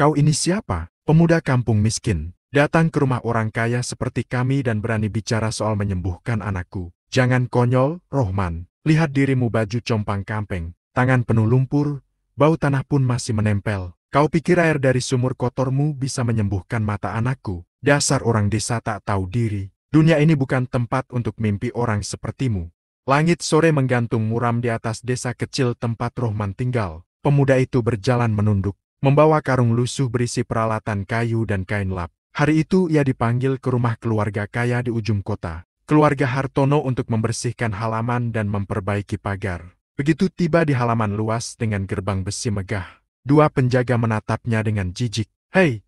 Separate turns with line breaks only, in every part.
Kau ini siapa? Pemuda kampung miskin. Datang ke rumah orang kaya seperti kami dan berani bicara soal menyembuhkan anakku. Jangan konyol, Rohman. Lihat dirimu baju compang-camping, tangan penuh lumpur, bau tanah pun masih menempel. Kau pikir air dari sumur kotormu bisa menyembuhkan mata anakku? Dasar orang desa tak tahu diri. Dunia ini bukan tempat untuk mimpi orang sepertimu. Langit sore menggantung muram di atas desa kecil tempat Rohman tinggal. Pemuda itu berjalan menunduk, membawa karung lusuh berisi peralatan kayu dan kain lap. Hari itu ia dipanggil ke rumah keluarga kaya di ujung kota. Keluarga Hartono untuk membersihkan halaman dan memperbaiki pagar. Begitu tiba di halaman luas dengan gerbang besi megah, dua penjaga menatapnya dengan jijik. "Hei,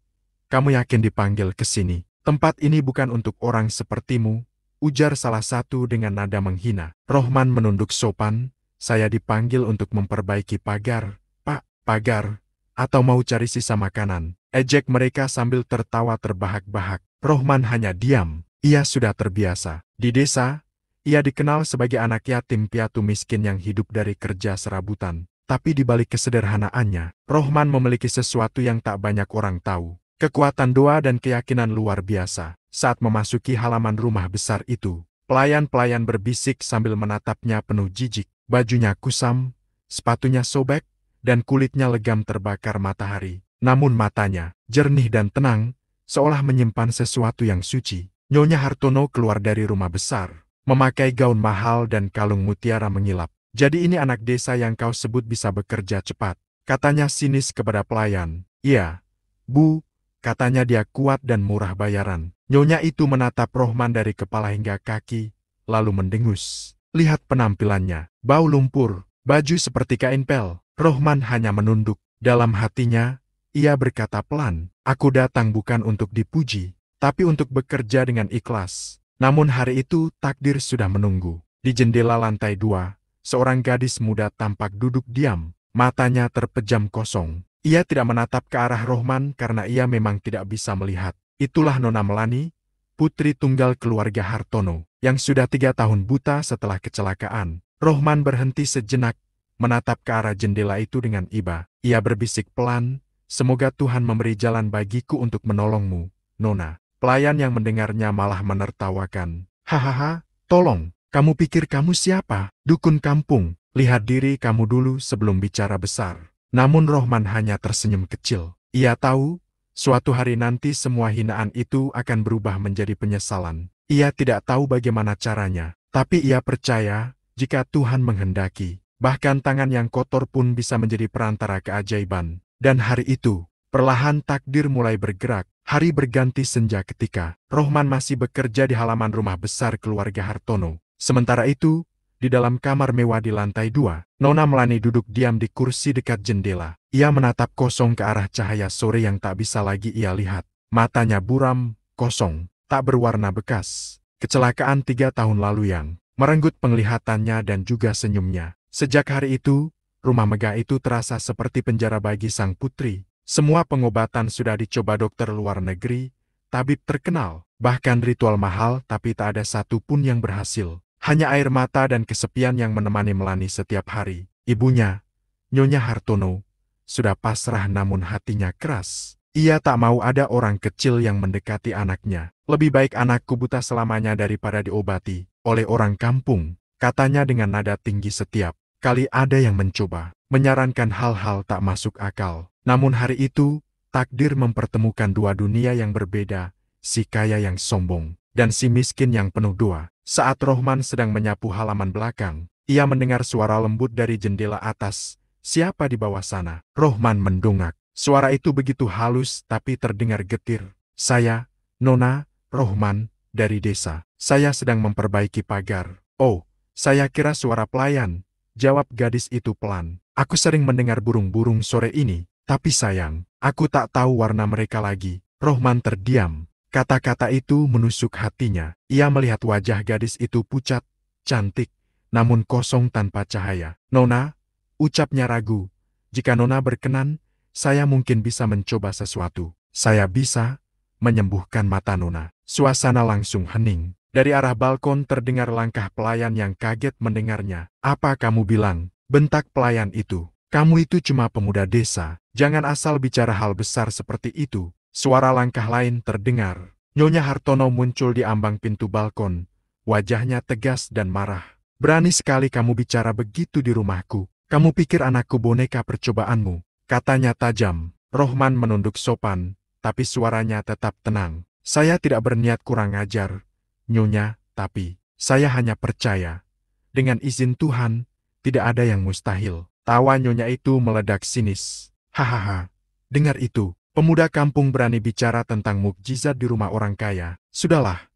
kamu yakin dipanggil ke sini? Tempat ini bukan untuk orang sepertimu," ujar salah satu dengan nada menghina. Rohman menunduk sopan. "Saya dipanggil untuk memperbaiki pagar, Pak." "Pagar? Atau mau cari sisa makanan?" ejek mereka sambil tertawa terbahak-bahak. Rohman hanya diam. Ia sudah terbiasa. Di desa, ia dikenal sebagai anak yatim piatu miskin yang hidup dari kerja serabutan. Tapi di balik kesederhanaannya, Rohman memiliki sesuatu yang tak banyak orang tahu. Kekuatan doa dan keyakinan luar biasa. Saat memasuki halaman rumah besar itu, pelayan-pelayan berbisik sambil menatapnya penuh jijik. Bajunya kusam, sepatunya sobek, dan kulitnya legam terbakar matahari. Namun matanya, jernih dan tenang, seolah menyimpan sesuatu yang suci. Nyonya Hartono keluar dari rumah besar, memakai gaun mahal dan kalung mutiara mengilap. "Jadi ini anak desa yang kau sebut bisa bekerja cepat," katanya sinis kepada pelayan. "Iya, Bu," katanya dia kuat dan murah bayaran. Nyonya itu menatap Rohman dari kepala hingga kaki, lalu mendengus. Lihat penampilannya, bau lumpur, baju seperti kain pel. Rohman hanya menunduk. Dalam hatinya, ia berkata pelan, "Aku datang bukan untuk dipuji, tapi untuk bekerja dengan ikhlas." Namun hari itu takdir sudah menunggu. Di jendela lantai 2, seorang gadis muda tampak duduk diam, matanya terpejam kosong. Ia tidak menatap ke arah Rohman karena ia memang tidak bisa melihat. Itulah Nona Melani, putri tunggal keluarga Hartono, yang sudah 3 tahun buta setelah kecelakaan. Rohman berhenti sejenak, menatap ke arah jendela itu dengan iba. Ia berbisik pelan, "Semoga Tuhan memberi jalan bagiku untuk menolongmu, Nona." Pelayan yang mendengarnya malah menertawakan. "Hahaha, tolong, kamu pikir kamu siapa? Dukun kampung, lihat diri kamu dulu sebelum bicara besar." Namun Rohman hanya tersenyum kecil. Ia tahu, suatu hari nanti semua hinaan itu akan berubah menjadi penyesalan. Ia tidak tahu bagaimana caranya, tapi ia percaya, jika Tuhan menghendaki, bahkan tangan yang kotor pun bisa menjadi perantara keajaiban. Dan hari itu, perlahan takdir mulai bergerak. Hari berganti senja ketika Rohman masih bekerja di halaman rumah besar keluarga Hartono. Sementara itu, di dalam kamar mewah di lantai 2, Nona Melani duduk diam di kursi dekat jendela. Ia menatap kosong ke arah cahaya sore yang tak bisa lagi ia lihat. Matanya buram, kosong, tak berwarna bekas. Kecelakaan 3 tahun lalu yang merenggut penglihatannya dan juga senyumnya. Sejak hari itu, rumah megah itu terasa seperti penjara bagi sang putri. Semua pengobatan sudah dicoba dokter luar negeri, tabib terkenal, bahkan ritual mahal, tapi tak ada satu pun yang berhasil. Hanya air mata dan kesepian yang menemani Melani setiap hari. Ibunya, Nyonya Hartono, sudah pasrah namun hatinya keras. Ia tak mau ada orang kecil yang mendekati anaknya. "Lebih baik anakku buta selamanya daripada diobati oleh orang kampung," katanya dengan nada tinggi setiap kali ada yang mencoba menyarankan hal-hal tak masuk akal. Namun hari itu, takdir mempertemukan dua dunia yang berbeda, si kaya yang sombong, dan si miskin yang penuh doa. Saat Rohman sedang menyapu halaman belakang, ia mendengar suara lembut dari jendela atas. "Siapa di bawah sana?" Rohman mendongak. Suara itu begitu halus tapi terdengar getir. "Saya, Nona, Rohman, dari desa. Saya sedang memperbaiki pagar." "Oh, saya kira suara pelayan," jawab gadis itu pelan. "Aku sering mendengar burung-burung sore ini, tapi sayang, aku tak tahu warna mereka lagi." Rohman terdiam. Kata-kata itu menusuk hatinya. Ia melihat wajah gadis itu pucat, cantik, namun kosong tanpa cahaya. "Nona," ucapnya ragu, "jika Nona berkenan, saya mungkin bisa mencoba sesuatu. Saya bisa menyembuhkan mata Nona." Suasana langsung hening. Dari arah balkon terdengar langkah pelayan yang kaget mendengarnya. "Apa kamu bilang?" bentak pelayan itu. Kamu itu cuma pemuda desa, jangan asal bicara hal besar seperti itu. Suara langkah lain terdengar. Nyonya Hartono muncul di ambang pintu balkon. Wajahnya tegas dan marah. Berani sekali kamu bicara begitu di rumahku. Kamu pikir anakku boneka percobaanmu? Katanya tajam. Rohman menunduk sopan, tapi suaranya tetap tenang. Saya tidak berniat kurang ajar, Nyonya, tapi saya hanya percaya. Dengan izin Tuhan, tidak ada yang mustahil. Tawa Nyonya itu meledak sinis. Hahaha, dengar itu. Pemuda kampung berani bicara tentang mukjizat di rumah orang kaya. Sudahlah,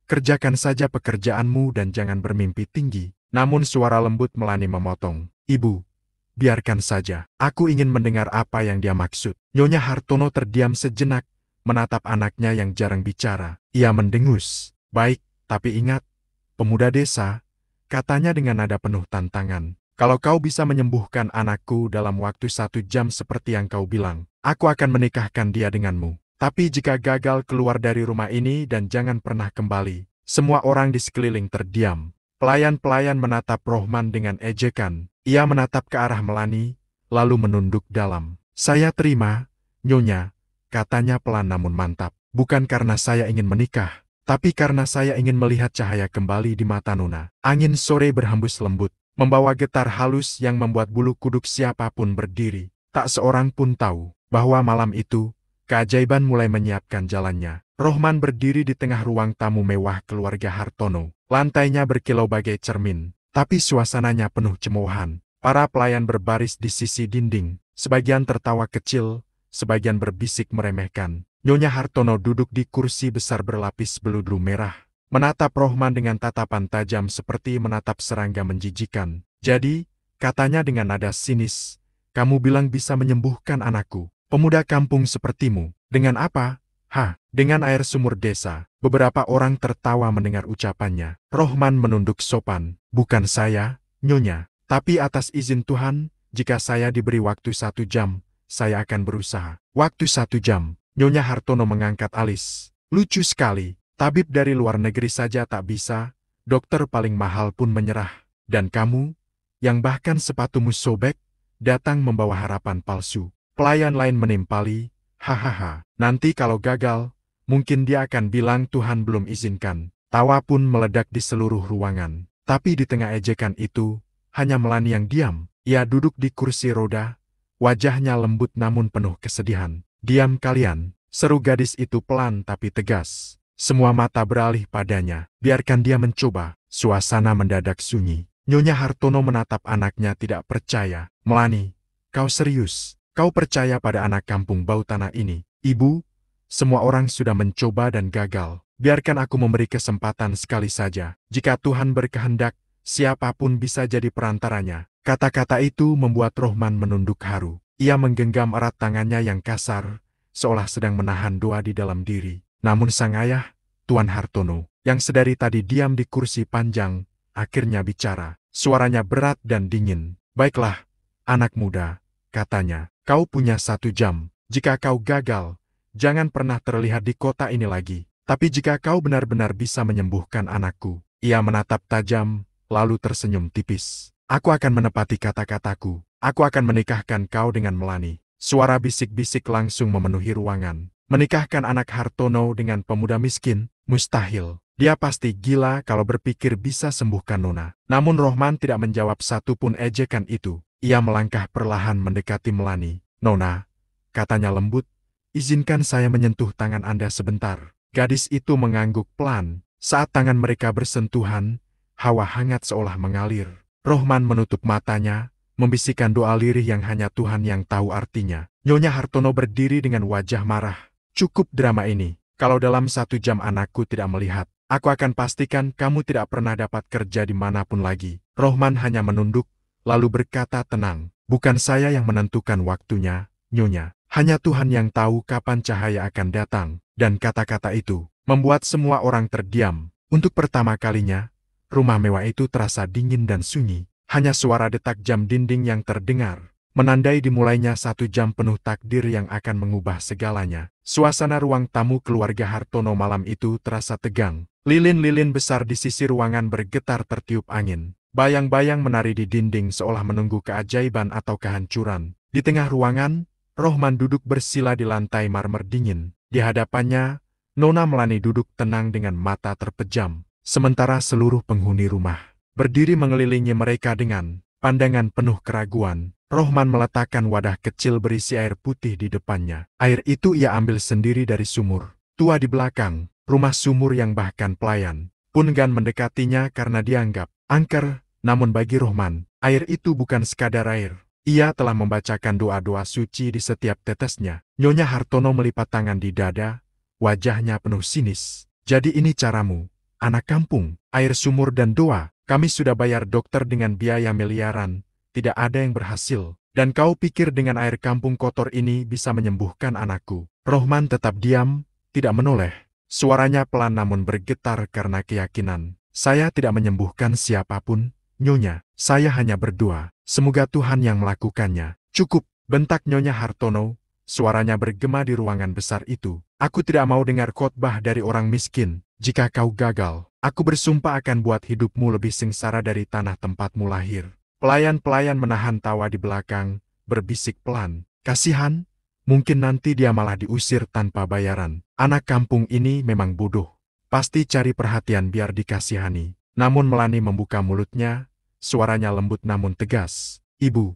kerjakan saja pekerjaanmu dan jangan bermimpi tinggi. Namun suara lembut Melani memotong. Ibu, biarkan saja. Aku ingin mendengar apa yang dia maksud. Nyonya Hartono terdiam sejenak, menatap anaknya yang jarang bicara. Ia mendengus. Baik, tapi ingat, pemuda desa, katanya dengan nada penuh tantangan. Kalau kau bisa menyembuhkan anakku dalam waktu 1 jam seperti yang kau bilang, aku akan menikahkan dia denganmu. Tapi jika gagal keluar dari rumah ini dan jangan pernah kembali. Semua orang di sekeliling terdiam. Pelayan-pelayan menatap Rohman dengan ejekan. Ia menatap ke arah Melani, lalu menunduk dalam. Saya terima, Nyonya, katanya pelan namun mantap. Bukan karena saya ingin menikah, tapi karena saya ingin melihat cahaya kembali di mata Nona. Angin sore berhembus lembut, membawa getar halus yang membuat bulu kuduk siapapun berdiri. Tak seorang pun tahu bahwa malam itu, keajaiban mulai menyiapkan jalannya. Rohman berdiri di tengah ruang tamu mewah keluarga Hartono. Lantainya berkilau bagai cermin, tapi suasananya penuh cemoohan. Para pelayan berbaris di sisi dinding, sebagian tertawa kecil, sebagian berbisik meremehkan. Nyonya Hartono duduk di kursi besar berlapis beludru merah, menatap Rohman dengan tatapan tajam seperti menatap serangga menjijikan. Jadi, katanya dengan nada sinis, kamu bilang bisa menyembuhkan anakku, pemuda kampung sepertimu. Dengan apa? Dengan air sumur desa. Beberapa orang tertawa mendengar ucapannya. Rohman menunduk sopan. Bukan saya, Nyonya, tapi atas izin Tuhan, jika saya diberi waktu 1 jam, saya akan berusaha. Waktu 1 jam. Nyonya Hartono mengangkat alis. Lucu sekali. Tabib dari luar negeri saja tak bisa, dokter paling mahal pun menyerah. Dan kamu, yang bahkan sepatumu sobek, datang membawa harapan palsu. Pelayan lain menimpali. Hahaha, nanti kalau gagal, mungkin dia akan bilang Tuhan belum izinkan. Tawa pun meledak di seluruh ruangan. Tapi di tengah ejekan itu, hanya Melani yang diam. Ia duduk di kursi roda, wajahnya lembut namun penuh kesedihan. Diam kalian, seru gadis itu pelan tapi tegas. Semua mata beralih padanya. Biarkan dia mencoba. Suasana mendadak sunyi. Nyonya Hartono menatap anaknya tidak percaya. Melani, kau serius? Kau percaya pada anak kampung bau tanah ini? Ibu, semua orang sudah mencoba dan gagal. Biarkan aku memberi kesempatan sekali saja. Jika Tuhan berkehendak, siapapun bisa jadi perantaranya. Kata-kata itu membuat Rohman menunduk haru. Ia menggenggam erat tangannya yang kasar, seolah sedang menahan doa di dalam diri. Namun sang ayah, Tuan Hartono, yang sedari tadi diam di kursi panjang, akhirnya bicara. Suaranya berat dan dingin. Baiklah, anak muda, katanya. Kau punya 1 jam. Jika kau gagal, jangan pernah terlihat di kota ini lagi. Tapi jika kau benar-benar bisa menyembuhkan anakku. Ia menatap tajam, lalu tersenyum tipis. Aku akan menepati kata-kataku. Aku akan menikahkan kau dengan Melani. Suara bisik-bisik langsung memenuhi ruangan. Menikahkan anak Hartono dengan pemuda miskin? Mustahil. Dia pasti gila kalau berpikir bisa sembuhkan Nona. Namun Rohman tidak menjawab satu pun ejekan itu. Ia melangkah perlahan mendekati Melani. Nona, katanya lembut, izinkan saya menyentuh tangan Anda sebentar. Gadis itu mengangguk pelan. Saat tangan mereka bersentuhan, hawa hangat seolah mengalir. Rohman menutup matanya, membisikkan doa lirih yang hanya Tuhan yang tahu artinya. Nyonya Hartono berdiri dengan wajah marah. Cukup drama ini. Kalau dalam 1 jam anakku tidak melihat, aku akan pastikan kamu tidak pernah dapat kerja dimanapun lagi. Rohman hanya menunduk, lalu berkata tenang. Bukan saya yang menentukan waktunya, Nyonya. Hanya Tuhan yang tahu kapan cahaya akan datang. Dan kata-kata itu membuat semua orang terdiam. Untuk pertama kalinya, rumah mewah itu terasa dingin dan sunyi. Hanya suara detak jam dinding yang terdengar, menandai dimulainya 1 jam penuh takdir yang akan mengubah segalanya. Suasana ruang tamu keluarga Hartono malam itu terasa tegang. Lilin-lilin besar di sisi ruangan bergetar tertiup angin. Bayang-bayang menari di dinding seolah menunggu keajaiban atau kehancuran. Di tengah ruangan, Rohman duduk bersila di lantai marmer dingin. Di hadapannya, Nona Melani duduk tenang dengan mata terpejam. Sementara seluruh penghuni rumah berdiri mengelilingi mereka dengan pandangan penuh keraguan. Rohman meletakkan wadah kecil berisi air putih di depannya. Air itu ia ambil sendiri dari sumur tua di belakang, rumah sumur yang bahkan pelayan pun enggan mendekatinya karena dianggap angker. Namun bagi Rohman, air itu bukan sekadar air. Ia telah membacakan doa-doa suci di setiap tetesnya. Nyonya Hartono melipat tangan di dada, wajahnya penuh sinis. Jadi ini caramu, anak kampung, air sumur dan doa. Kami sudah bayar dokter dengan biaya miliaran, tidak ada yang berhasil. Dan kau pikir dengan air kampung kotor ini bisa menyembuhkan anakku? Rohman tetap diam, tidak menoleh. Suaranya pelan namun bergetar karena keyakinan. Saya tidak menyembuhkan siapapun, Nyonya. Saya hanya berdoa, semoga Tuhan yang melakukannya. Cukup, bentak Nyonya Hartono. Suaranya bergema di ruangan besar itu. Aku tidak mau dengar khotbah dari orang miskin. Jika kau gagal, aku bersumpah akan buat hidupmu lebih sengsara dari tanah tempatmu lahir. Pelayan-pelayan menahan tawa di belakang, berbisik pelan. Kasihan, mungkin nanti dia malah diusir tanpa bayaran. Anak kampung ini memang bodoh. Pasti cari perhatian biar dikasihani. Namun Melani membuka mulutnya, suaranya lembut namun tegas. Ibu,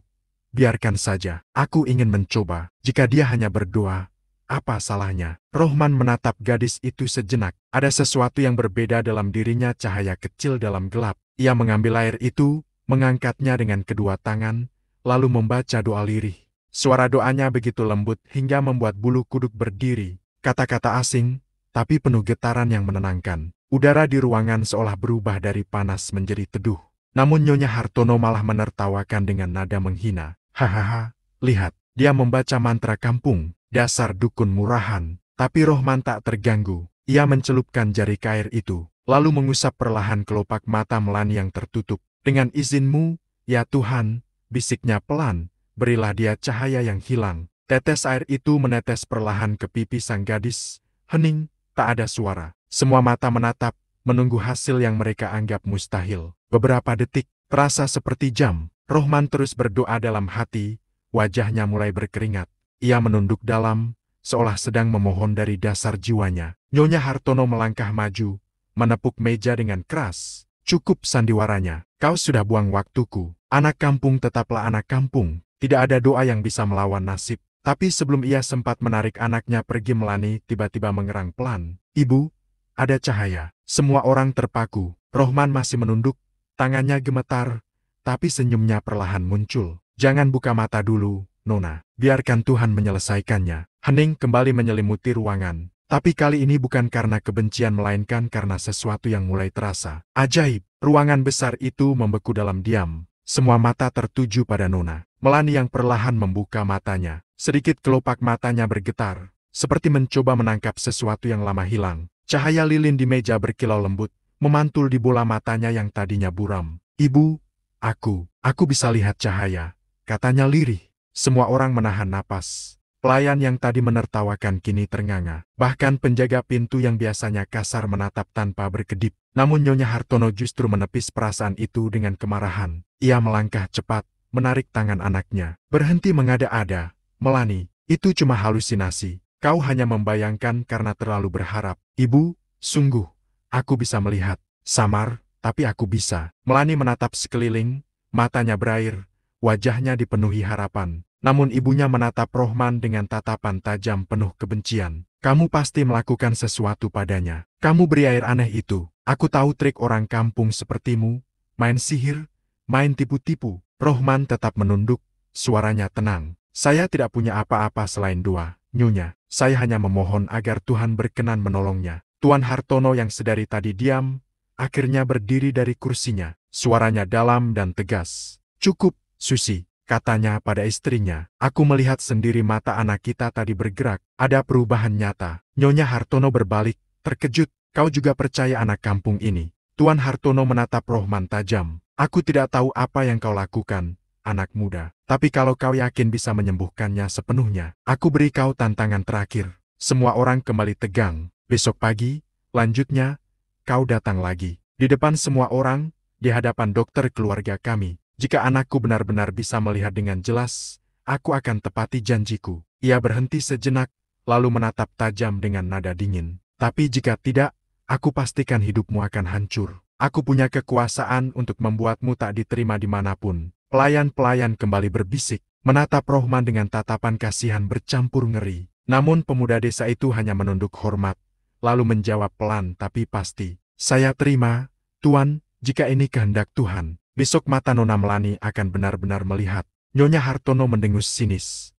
biarkan saja. Aku ingin mencoba. Jika dia hanya berdoa, apa salahnya? Rohman menatap gadis itu sejenak. Ada sesuatu yang berbeda dalam dirinya, cahaya kecil dalam gelap. Ia mengambil air itu, mengangkatnya dengan kedua tangan, lalu membaca doa lirih. Suara doanya begitu lembut hingga membuat bulu kuduk berdiri. Kata-kata asing, tapi penuh getaran yang menenangkan. Udara di ruangan seolah berubah dari panas menjadi teduh. Namun Nyonya Hartono malah menertawakan dengan nada menghina. Hahaha, lihat, dia membaca mantra kampung, dasar dukun murahan. Tapi Rohman tak terganggu. Ia mencelupkan jari ke air itu, lalu mengusap perlahan kelopak mata Melani yang tertutup. Dengan izinmu, ya Tuhan, bisiknya pelan, berilah dia cahaya yang hilang. Tetes air itu menetes perlahan ke pipi sang gadis. Hening, tak ada suara. Semua mata menatap, menunggu hasil yang mereka anggap mustahil. Beberapa detik, terasa seperti jam. Rohman terus berdoa dalam hati, wajahnya mulai berkeringat. Ia menunduk dalam, seolah sedang memohon dari dasar jiwanya. Nyonya Hartono melangkah maju, menepuk meja dengan keras. Cukup sandiwaranya, kau sudah buang waktuku. Anak kampung tetaplah anak kampung. Tidak ada doa yang bisa melawan nasib. Tapi sebelum ia sempat menarik anaknya pergi, Melani tiba-tiba mengerang pelan. Ibu, ada cahaya. Semua orang terpaku. Rohman masih menunduk, tangannya gemetar, tapi senyumnya perlahan muncul. Jangan buka mata dulu, Nona. Biarkan Tuhan menyelesaikannya. Hening kembali menyelimuti ruangan. Tapi kali ini bukan karena kebencian melainkan karena sesuatu yang mulai terasa. Ajaib. Ruangan besar itu membeku dalam diam. Semua mata tertuju pada Nona. Melani yang perlahan membuka matanya. Sedikit kelopak matanya bergetar, seperti mencoba menangkap sesuatu yang lama hilang. Cahaya lilin di meja berkilau lembut, memantul di bola matanya yang tadinya buram. Ibu, aku bisa lihat cahaya, katanya lirih. Semua orang menahan napas. Pelayan yang tadi menertawakan kini ternganga. Bahkan penjaga pintu yang biasanya kasar menatap tanpa berkedip. Namun Nyonya Hartono justru menepis perasaan itu dengan kemarahan. Ia melangkah cepat, menarik tangan anaknya. Berhenti mengada-ada. Melani, itu cuma halusinasi. Kau hanya membayangkan karena terlalu berharap. Ibu, sungguh, aku bisa melihat. Samar, tapi aku bisa. Melani menatap sekeliling, matanya berair, wajahnya dipenuhi harapan. Namun ibunya menatap Rohman dengan tatapan tajam penuh kebencian. Kamu pasti melakukan sesuatu padanya. Kamu beri air aneh itu. Aku tahu trik orang kampung sepertimu. Main sihir, main tipu-tipu. Rohman tetap menunduk, suaranya tenang. Saya tidak punya apa-apa selain doa, Nyonya. Saya hanya memohon agar Tuhan berkenan menolongnya. Tuan Hartono yang sedari tadi diam, akhirnya berdiri dari kursinya. Suaranya dalam dan tegas. Cukup, Susi, katanya pada istrinya. Aku melihat sendiri mata anak kita tadi bergerak. Ada perubahan nyata. Nyonya Hartono berbalik, terkejut. Kau juga percaya anak kampung ini? Tuan Hartono menatap Rohman tajam. Aku tidak tahu apa yang kau lakukan, anak muda. Tapi kalau kau yakin bisa menyembuhkannya sepenuhnya, aku beri kau tantangan terakhir. Semua orang kembali tegang. Besok pagi, lanjutnya, kau datang lagi. Di depan semua orang, di hadapan dokter keluarga kami. Jika anakku benar-benar bisa melihat dengan jelas, aku akan tepati janjiku. Ia berhenti sejenak, lalu menatap tajam dengan nada dingin. Tapi jika tidak, aku pastikan hidupmu akan hancur. Aku punya kekuasaan untuk membuatmu tak diterima dimanapun. Pelayan-pelayan kembali berbisik, menatap Rohman dengan tatapan kasihan bercampur ngeri. Namun pemuda desa itu hanya menunduk hormat, lalu menjawab pelan tapi pasti. Saya terima, Tuan, jika ini kehendak Tuhan. Besok mata Nona Melani akan benar-benar melihat. Nyonya Hartono mendengus sinis.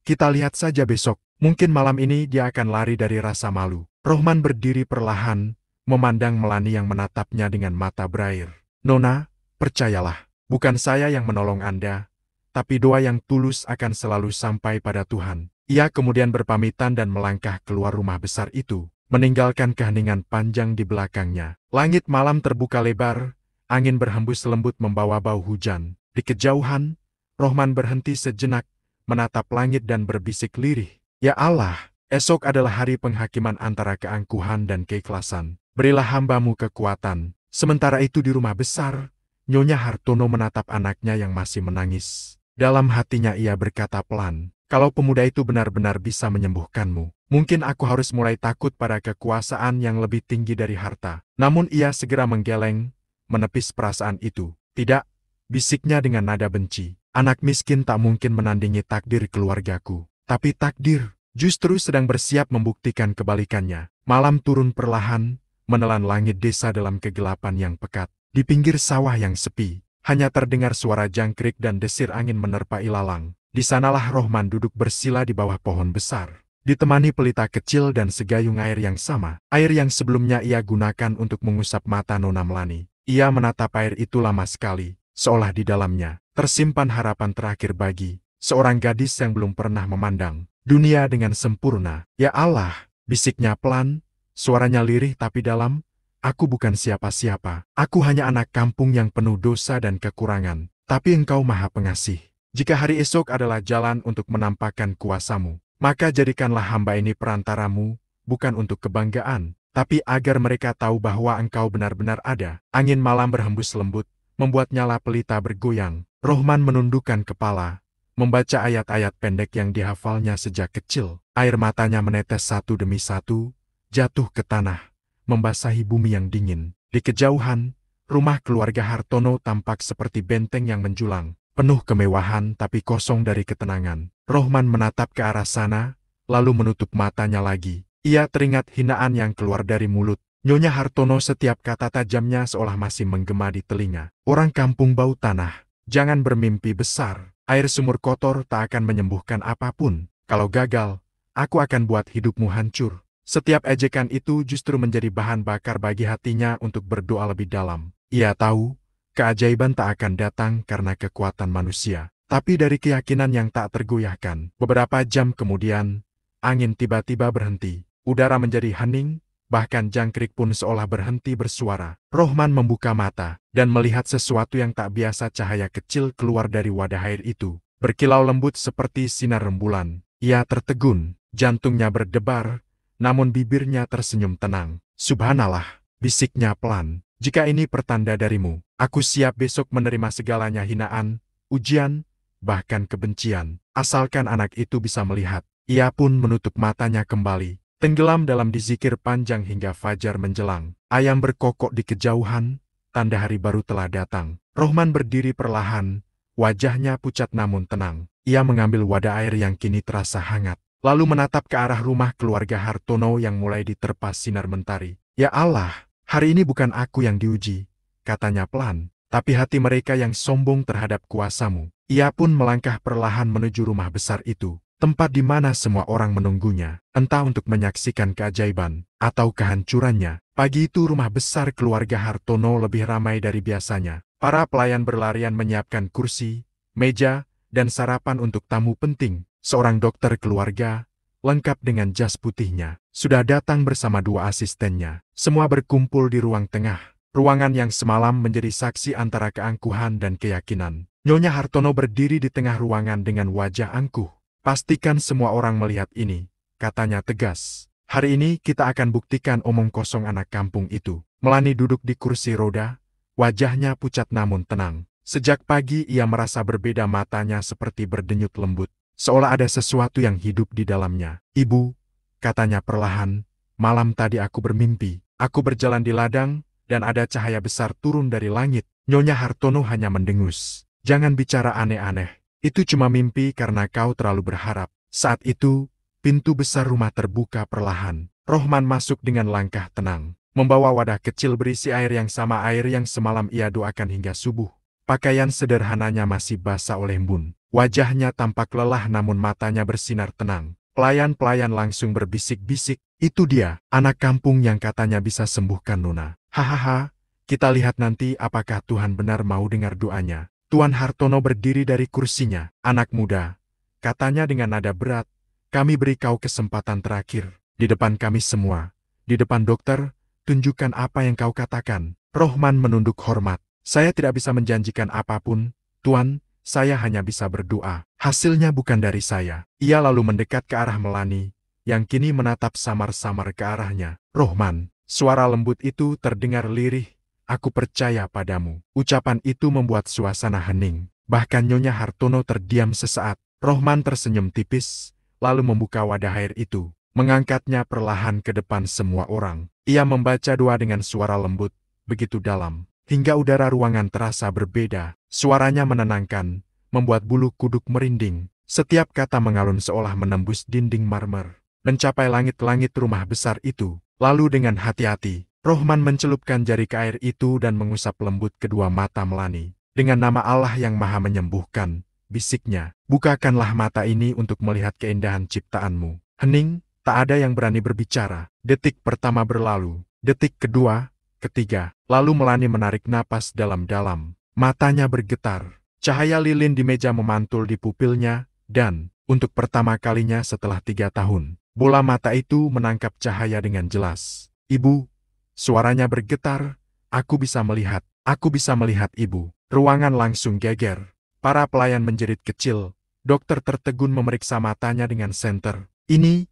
Kita lihat saja besok. Mungkin malam ini dia akan lari dari rasa malu. Rohman berdiri perlahan, memandang Melani yang menatapnya dengan mata berair. Nona, percayalah, bukan saya yang menolong Anda, tapi doa yang tulus akan selalu sampai pada Tuhan. Ia kemudian berpamitan dan melangkah keluar rumah besar itu, meninggalkan keheningan panjang di belakangnya. Langit malam terbuka lebar, angin berhembus lembut membawa bau hujan. Di kejauhan, Rohman berhenti sejenak, menatap langit dan berbisik lirih. Ya Allah, esok adalah hari penghakiman antara keangkuhan dan keikhlasan. Berilah hambamu kekuatan. Sementara itu di rumah besar, Nyonya Hartono menatap anaknya yang masih menangis. Dalam hatinya ia berkata pelan, kalau pemuda itu benar-benar bisa menyembuhkanmu, mungkin aku harus mulai takut pada kekuasaan yang lebih tinggi dari harta. Namun ia segera menggeleng, menepis perasaan itu. Tidak, bisiknya dengan nada benci. Anak miskin tak mungkin menandingi takdir keluargaku. Tapi takdir justru sedang bersiap membuktikan kebalikannya. Malam turun perlahan, menelan langit desa dalam kegelapan yang pekat. Di pinggir sawah yang sepi, hanya terdengar suara jangkrik dan desir angin menerpa ilalang. Di sanalah Rohman duduk bersila di bawah pohon besar, ditemani pelita kecil dan segayung air yang sama. Air yang sebelumnya ia gunakan untuk mengusap mata Nona Melani. Ia menatap air itu lama sekali, seolah di dalamnya tersimpan harapan terakhir bagi seorang gadis yang belum pernah memandang dunia dengan sempurna. Ya Allah, bisiknya pelan, suaranya lirih tapi dalam. Aku bukan siapa-siapa. Aku hanya anak kampung yang penuh dosa dan kekurangan. Tapi Engkau Maha Pengasih. Jika hari esok adalah jalan untuk menampakkan kuasamu, maka jadikanlah hamba ini perantaramu, bukan untuk kebanggaan, tapi agar mereka tahu bahwa Engkau benar-benar ada. Angin malam berhembus lembut, membuat nyala pelita bergoyang. Rohman menundukkan kepala, membaca ayat-ayat pendek yang dihafalnya sejak kecil. Air matanya menetes satu demi satu, jatuh ke tanah, membasahi bumi yang dingin. Di kejauhan, rumah keluarga Hartono tampak seperti benteng yang menjulang, penuh kemewahan tapi kosong dari ketenangan. Rohman menatap ke arah sana, lalu menutup matanya lagi. Ia teringat hinaan yang keluar dari mulut Nyonya Hartono. Setiap kata tajamnya seolah masih menggema di telinga. Orang kampung bau tanah, jangan bermimpi besar. Air sumur kotor tak akan menyembuhkan apapun. Kalau gagal, aku akan buat hidupmu hancur. Setiap ejekan itu justru menjadi bahan bakar bagi hatinya untuk berdoa lebih dalam. Ia tahu, keajaiban tak akan datang karena kekuatan manusia, tapi dari keyakinan yang tak tergoyahkan. Beberapa jam kemudian, angin tiba-tiba berhenti. Udara menjadi hening, bahkan jangkrik pun seolah berhenti bersuara. Rohman membuka mata dan melihat sesuatu yang tak biasa. Cahaya kecil keluar dari wadah air itu, berkilau lembut seperti sinar rembulan. Ia tertegun, jantungnya berdebar, namun bibirnya tersenyum tenang. Subhanallah, bisiknya pelan. Jika ini pertanda darimu, aku siap besok menerima segalanya, hinaan, ujian, bahkan kebencian. Asalkan anak itu bisa melihat. Ia pun menutup matanya kembali, tenggelam dalam dizikir panjang hingga fajar menjelang. Ayam berkokok di kejauhan, tanda hari baru telah datang. Rohman berdiri perlahan, wajahnya pucat namun tenang. Ia mengambil wadah air yang kini terasa hangat, lalu menatap ke arah rumah keluarga Hartono yang mulai diterpa sinar mentari. Ya Allah, hari ini bukan aku yang diuji, katanya pelan, tapi hati mereka yang sombong terhadap kuasamu. Ia pun melangkah perlahan menuju rumah besar itu, tempat di mana semua orang menunggunya, entah untuk menyaksikan keajaiban atau kehancurannya. Pagi itu rumah besar keluarga Hartono lebih ramai dari biasanya. Para pelayan berlarian menyiapkan kursi, meja, dan sarapan untuk tamu penting. Seorang dokter keluarga, lengkap dengan jas putihnya, sudah datang bersama dua asistennya. Semua berkumpul di ruang tengah, ruangan yang semalam menjadi saksi antara keangkuhan dan keyakinan. Nyonya Hartono berdiri di tengah ruangan dengan wajah angkuh. Pastikan semua orang melihat ini, katanya tegas. Hari ini kita akan buktikan omong kosong anak kampung itu. Melani duduk di kursi roda, Wajahnya pucat namun tenang. Sejak pagi ia merasa berbeda, matanya seperti berdenyut lembut. Seolah ada sesuatu yang hidup di dalamnya. "Ibu," katanya perlahan, "malam tadi aku bermimpi. Aku berjalan di ladang, dan ada cahaya besar turun dari langit." Nyonya Hartono hanya mendengus. "Jangan bicara aneh-aneh. Itu cuma mimpi karena kau terlalu berharap." Saat itu, pintu besar rumah terbuka perlahan. Rohman masuk dengan langkah tenang, membawa wadah kecil berisi air yang sama air yang semalam ia doakan hingga subuh. Pakaian sederhananya masih basah oleh embun. Wajahnya tampak lelah namun matanya bersinar tenang. Pelayan-pelayan langsung berbisik-bisik, "Itu dia, anak kampung yang katanya bisa sembuhkan Nona. Hahaha, kita lihat nanti apakah Tuhan benar mau dengar doanya." Tuan Hartono berdiri dari kursinya. "Anak muda," katanya dengan nada berat, "kami beri kau kesempatan terakhir. Di depan kami semua, di depan dokter, tunjukkan apa yang kau katakan." Rohman menunduk hormat. "Saya tidak bisa menjanjikan apapun, Tuan, saya hanya bisa berdoa. Hasilnya bukan dari saya." Ia lalu mendekat ke arah Melani, yang kini menatap samar-samar ke arahnya. "Rohman," suara lembut itu terdengar lirih, "aku percaya padamu." Ucapan itu membuat suasana hening. Bahkan Nyonya Hartono terdiam sesaat. Rohman tersenyum tipis, lalu membuka wadah air itu, mengangkatnya perlahan ke depan semua orang. Ia membaca doa dengan suara lembut, begitu dalam, hingga udara ruangan terasa berbeda. Suaranya menenangkan, membuat bulu kuduk merinding. Setiap kata mengalun seolah menembus dinding marmer, mencapai langit-langit rumah besar itu. Lalu dengan hati-hati, Rohman mencelupkan jari ke air itu dan mengusap lembut kedua mata Melani. "Dengan nama Allah yang maha menyembuhkan," bisiknya, "bukakanlah mata ini untuk melihat keindahan ciptaanmu." Hening, tak ada yang berani berbicara. Detik pertama berlalu, detik kedua, ketiga, lalu Melani menarik napas dalam-dalam. Matanya bergetar. Cahaya lilin di meja memantul di pupilnya, dan, untuk pertama kalinya setelah 3 tahun, bola mata itu menangkap cahaya dengan jelas. "Ibu," suaranya bergetar, aku bisa melihat Ibu." Ruangan langsung geger. Para pelayan menjerit kecil. Dokter tertegun memeriksa matanya dengan senter. Ini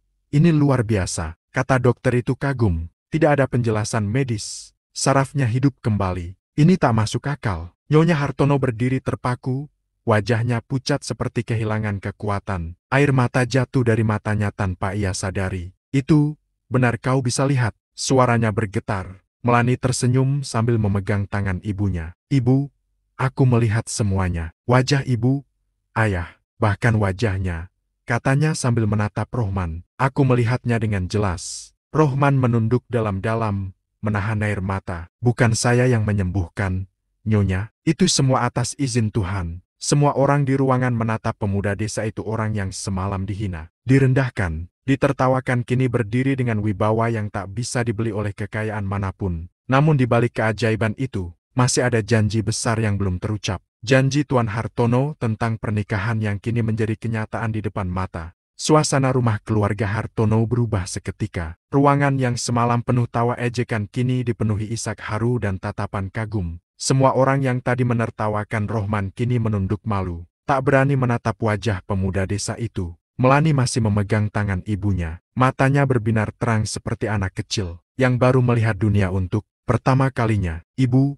luar biasa," kata dokter itu kagum. "Tidak ada penjelasan medis. Sarafnya hidup kembali. Ini tak masuk akal." Nyonya Hartono berdiri terpaku, wajahnya pucat seperti kehilangan kekuatan. Air mata jatuh dari matanya tanpa ia sadari. "Itu, benar kau bisa lihat?" Suaranya bergetar. Melani tersenyum sambil memegang tangan ibunya. "Ibu, aku melihat semuanya. Wajah ibu, ayah, bahkan wajahnya," katanya sambil menatap Rohman. "Aku melihatnya dengan jelas." Rohman menunduk dalam-dalam, menahan air mata. "Bukan saya yang menyembuhkan, Nyonya. Itu semua atas izin Tuhan." Semua orang di ruangan menatap pemuda desa itu, orang yang semalam dihina, direndahkan, ditertawakan, kini berdiri dengan wibawa yang tak bisa dibeli oleh kekayaan manapun. Namun di balik keajaiban itu, masih ada janji besar yang belum terucap. Janji Tuan Hartono tentang pernikahan yang kini menjadi kenyataan di depan mata. Suasana rumah keluarga Hartono berubah seketika. Ruangan yang semalam penuh tawa ejekan kini dipenuhi isak haru dan tatapan kagum. Semua orang yang tadi menertawakan Rohman kini menunduk malu, tak berani menatap wajah pemuda desa itu. Melani masih memegang tangan ibunya. Matanya berbinar terang seperti anak kecil yang baru melihat dunia untuk pertama kalinya. "Ibu,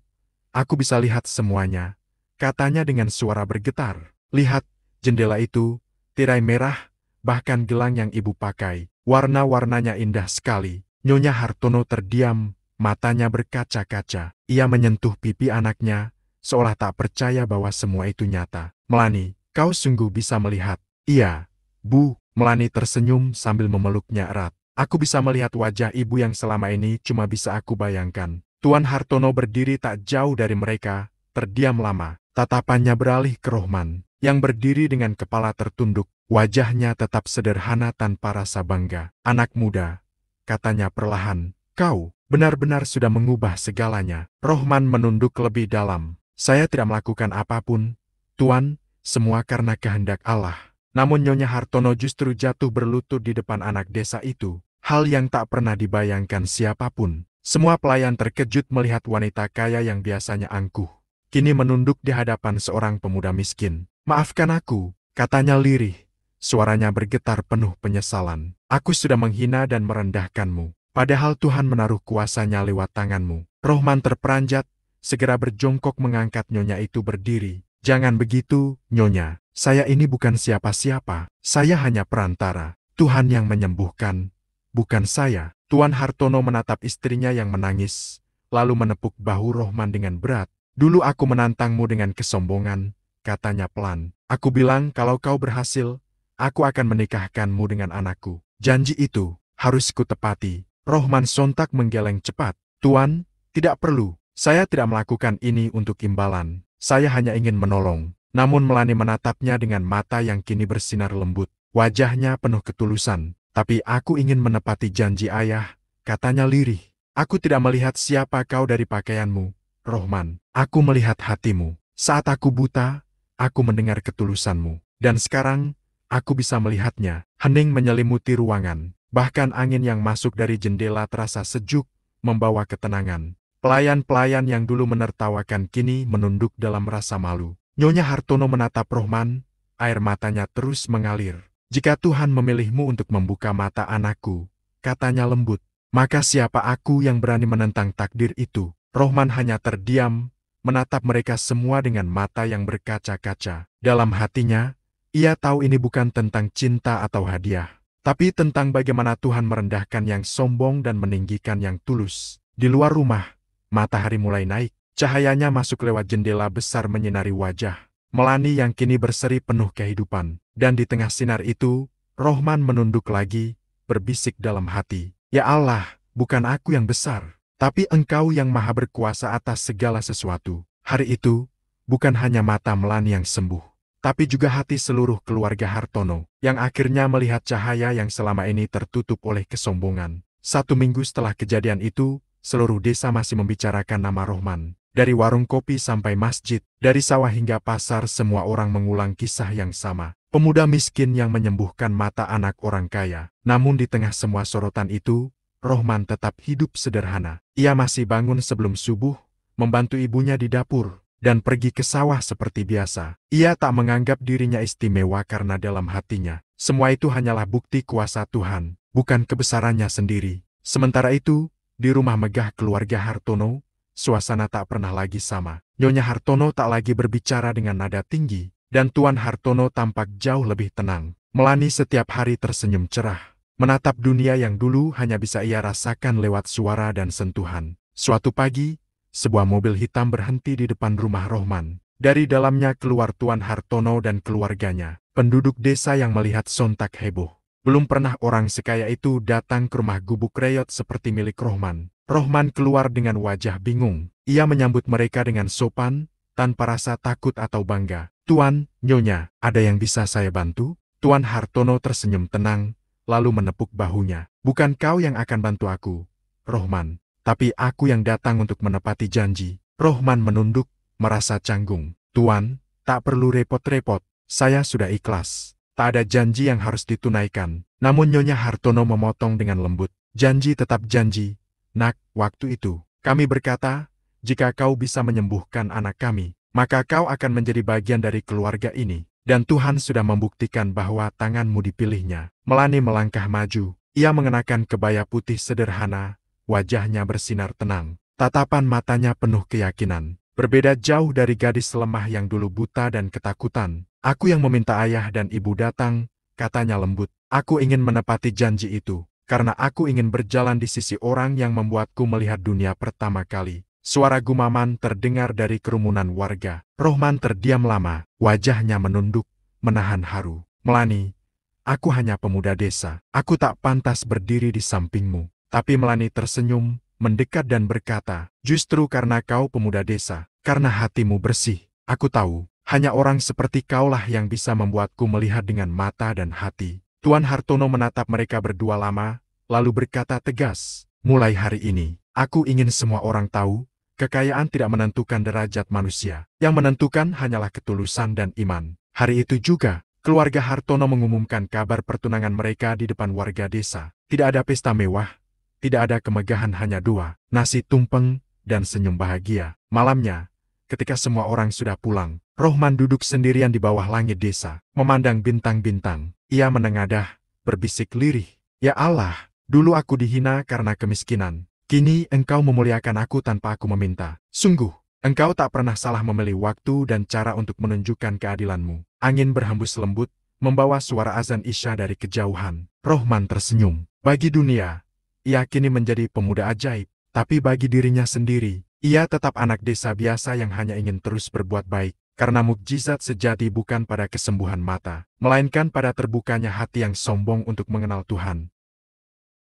aku bisa lihat semuanya," katanya dengan suara bergetar. "Lihat, jendela itu, tirai merah, bahkan gelang yang ibu pakai. Warna-warnanya indah sekali." Nyonya Hartono terdiam, matanya berkaca-kaca. Ia menyentuh pipi anaknya, seolah tak percaya bahwa semua itu nyata. "Melani, kau sungguh bisa melihat?" "Iya, Bu." Melani tersenyum sambil memeluknya erat. "Aku bisa melihat wajah ibu yang selama ini cuma bisa aku bayangkan." Tuan Hartono berdiri tak jauh dari mereka, terdiam lama. Tatapannya beralih ke Rohman, yang berdiri dengan kepala tertunduk. Wajahnya tetap sederhana tanpa rasa bangga. "Anak muda," katanya perlahan, "kau benar-benar sudah mengubah segalanya." Rohman menunduk lebih dalam. "Saya tidak melakukan apapun, Tuan, semua karena kehendak Allah." Namun Nyonya Hartono justru jatuh berlutut di depan anak desa itu. Hal yang tak pernah dibayangkan siapapun. Semua pelayan terkejut melihat wanita kaya yang biasanya angkuh, kini menunduk di hadapan seorang pemuda miskin. "Maafkan aku," katanya lirih. Suaranya bergetar penuh penyesalan. "Aku sudah menghina dan merendahkanmu. Padahal Tuhan menaruh kuasanya lewat tanganmu." Rohman terperanjat, segera berjongkok mengangkat nyonya itu berdiri. "Jangan begitu, nyonya. Saya ini bukan siapa-siapa. Saya hanya perantara. Tuhan yang menyembuhkan, bukan saya." Tuan Hartono menatap istrinya yang menangis, lalu menepuk bahu Rohman dengan berat. "Dulu aku menantangmu dengan kesombongan," katanya pelan. "Aku bilang kalau kau berhasil, aku akan menikahkanmu dengan anakku. Janji itu harus kutepati." Rohman sontak menggeleng cepat. "Tuan, tidak perlu. Saya tidak melakukan ini untuk imbalan. Saya hanya ingin menolong." Namun Melani menatapnya dengan mata yang kini bersinar lembut. Wajahnya penuh ketulusan. "Tapi aku ingin menepati janji ayah," katanya lirih. "Aku tidak melihat siapa kau dari pakaianmu, Rohman. Aku melihat hatimu. Saat aku buta, aku mendengar ketulusanmu. Dan sekarang, aku bisa melihatnya." Hening menyelimuti ruangan. Bahkan angin yang masuk dari jendela terasa sejuk, membawa ketenangan. Pelayan-pelayan yang dulu menertawakan kini menunduk dalam rasa malu. Nyonya Hartono menatap Rohman, air matanya terus mengalir. "Jika Tuhan memilihmu untuk membuka mata anakku," katanya lembut, "maka siapa aku yang berani menentang takdir itu?" Rohman hanya terdiam, menatap mereka semua dengan mata yang berkaca-kaca. Dalam hatinya, ia tahu ini bukan tentang cinta atau hadiah, tapi tentang bagaimana Tuhan merendahkan yang sombong dan meninggikan yang tulus. Di luar rumah, matahari mulai naik. Cahayanya masuk lewat jendela besar menyinari wajah Melani yang kini berseri penuh kehidupan. Dan di tengah sinar itu, Rohman menunduk lagi, berbisik dalam hati, "Ya Allah, bukan aku yang besar, tapi Engkau yang maha berkuasa atas segala sesuatu." Hari itu, bukan hanya mata Melani yang sembuh, tapi juga hati seluruh keluarga Hartono, yang akhirnya melihat cahaya yang selama ini tertutup oleh kesombongan. 1 minggu setelah kejadian itu, seluruh desa masih membicarakan nama Rohman. Dari warung kopi sampai masjid, dari sawah hingga pasar, semua orang mengulang kisah yang sama. Pemuda miskin yang menyembuhkan mata anak orang kaya. Namun di tengah semua sorotan itu, Rohman tetap hidup sederhana. Ia masih bangun sebelum subuh, membantu ibunya di dapur, dan pergi ke sawah seperti biasa. Ia tak menganggap dirinya istimewa karena dalam hatinya, semua itu hanyalah bukti kuasa Tuhan, bukan kebesarannya sendiri. Sementara itu, di rumah megah keluarga Hartono, suasana tak pernah lagi sama. Nyonya Hartono tak lagi berbicara dengan nada tinggi, dan Tuan Hartono tampak jauh lebih tenang. Melani setiap hari tersenyum cerah, menatap dunia yang dulu hanya bisa ia rasakan lewat suara dan sentuhan. Suatu pagi, sebuah mobil hitam berhenti di depan rumah Rohman. Dari dalamnya keluar Tuan Hartono dan keluarganya. Penduduk desa yang melihat sontak heboh. Belum pernah orang sekaya itu datang ke rumah gubuk reot seperti milik Rohman. Rohman keluar dengan wajah bingung. Ia menyambut mereka dengan sopan, tanpa rasa takut atau bangga. "Tuan, Nyonya, ada yang bisa saya bantu?" Tuan Hartono tersenyum tenang, lalu menepuk bahunya. "Bukan kau yang akan bantu aku, Rohman, tapi aku yang datang untuk menepati janji." Rohman menunduk, merasa canggung. "Tuan, tak perlu repot-repot, saya sudah ikhlas. Tak ada janji yang harus ditunaikan." Namun Nyonya Hartono memotong dengan lembut. "Janji tetap janji, Nak. Waktu itu, kami berkata, jika kau bisa menyembuhkan anak kami, maka kau akan menjadi bagian dari keluarga ini. Dan Tuhan sudah membuktikan bahwa tanganmu dipilihnya." Melani melangkah maju. Ia mengenakan kebaya putih sederhana, wajahnya bersinar tenang. Tatapan matanya penuh keyakinan. Berbeda jauh dari gadis lemah yang dulu buta dan ketakutan. "Aku yang meminta ayah dan ibu datang," katanya lembut. "Aku ingin menepati janji itu. Karena aku ingin berjalan di sisi orang yang membuatku melihat dunia pertama kali." Suara gumaman terdengar dari kerumunan warga. Rohman terdiam lama, wajahnya menunduk, menahan haru. "Melani, aku hanya pemuda desa. Aku tak pantas berdiri di sampingmu." Tapi Melani tersenyum, mendekat dan berkata, "Justru karena kau pemuda desa, karena hatimu bersih, aku tahu, hanya orang seperti kaulah yang bisa membuatku melihat dengan mata dan hati." Tuan Hartono menatap mereka berdua lama, lalu berkata tegas, "Mulai hari ini, aku ingin semua orang tahu, kekayaan tidak menentukan derajat manusia. Yang menentukan hanyalah ketulusan dan iman." Hari itu juga, keluarga Hartono mengumumkan kabar pertunangan mereka di depan warga desa. Tidak ada pesta mewah, tidak ada kemegahan, hanya doa, nasi tumpeng, dan senyum bahagia. Malamnya, ketika semua orang sudah pulang, Rohman duduk sendirian di bawah langit desa, memandang bintang-bintang. Ia menengadah, berbisik lirih, "Ya Allah, dulu aku dihina karena kemiskinan. Kini Engkau memuliakan aku tanpa aku meminta. Sungguh, Engkau tak pernah salah memilih waktu dan cara untuk menunjukkan keadilanmu. Angin berhembus lembut, membawa suara azan Isya dari kejauhan. Rohman tersenyum. Bagi dunia, ia kini menjadi pemuda ajaib. Tapi bagi dirinya sendiri, ia tetap anak desa biasa yang hanya ingin terus berbuat baik. Karena mukjizat sejati bukan pada kesembuhan mata, melainkan pada terbukanya hati yang sombong untuk mengenal Tuhan.